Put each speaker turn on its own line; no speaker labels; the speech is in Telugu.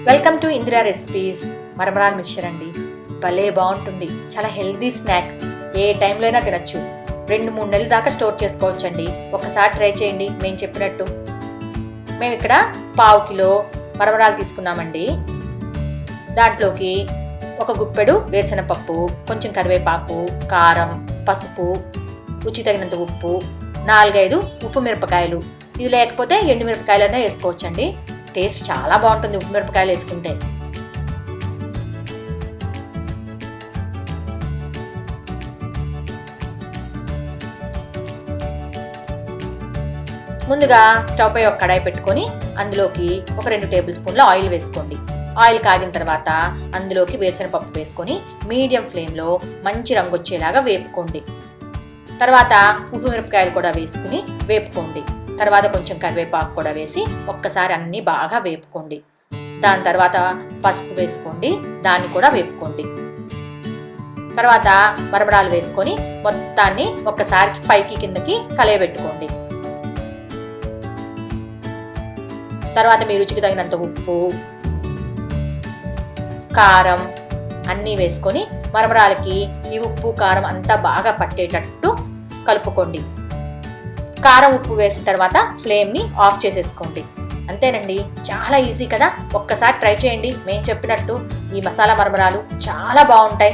Welcome to Indira recipes. మరమరాలు మిక్చర్ అండి, భలే బాగుంటుంది. చాలా హెల్దీ స్నాక్, ఏ టైంలో అయినా తినచ్చు. 2-3 నెలల దాకా స్టోర్ చేసుకోవచ్చండి. ఒకసారి ట్రై చేయండి మేము చెప్పినట్టు. మేము ఇక్కడ 1/2 కిలో మరమరాలు తీసుకున్నామండి. దాంట్లోకి 1 గుప్పెడు వేరుశనగపప్పు, కొంచెం కరివేపాకు, కారం, పసుపు, రుచి తగినంత ఉప్పు, 4-5 ఉప్పు మిరపకాయలు. ఇది లేకపోతే ఎండు మిరపకాయలైనా వేసుకోవచ్చండి. టేస్ట్ చాలా బాగుంటుంది ఉప్పు మిరపకాయలు వేసుకుంటే. ముందుగా స్టవ్ పై ఒక కడాయి పెట్టుకొని అందులోకి ఒక 2 టేబుల్ స్పూన్ల ఆయిల్ వేసుకోండి. ఆయిల్ కాగిన తర్వాత అందులోకి వేరుశనగపప్పు వేసుకొని మీడియం ఫ్లేమ్లో మంచి రంగు వచ్చేలాగా వేపుకోండి. తర్వాత ఉప్పు మిరపకాయలు కూడా వేసుకుని వేపుకోండి. తర్వాత కొంచెం కరివేపాకు కూడా వేసి ఒక్కసారి అన్నీ బాగా వేపుకోండి. దాని తర్వాత పసుపు వేసుకోండి, దాన్ని కూడా వేపుకోండి. తర్వాత మరమరాలు వేసుకొని మొత్తాన్ని ఒక్కసారికి పైకి కిందకి కలయబెట్టుకోండి. తర్వాత మీ రుచికి తగినంత ఉప్పు, కారం అన్నీ వేసుకొని మరమరాలకి ఈ ఉప్పు కారం అంతా బాగా పట్టేటట్టు కలుపుకోండి. కారం ఉప్పు వేసిన తర్వాత ఫ్లేమ్ని ఆఫ్ చేసేసుకోండి. అంతేనండి, చాలా ఈజీ కదా. ఒక్కసారి ట్రై చేయండి మేము చెప్పినట్టు. ఈ మసాలా మరమరాలు చాలా బాగుంటాయి.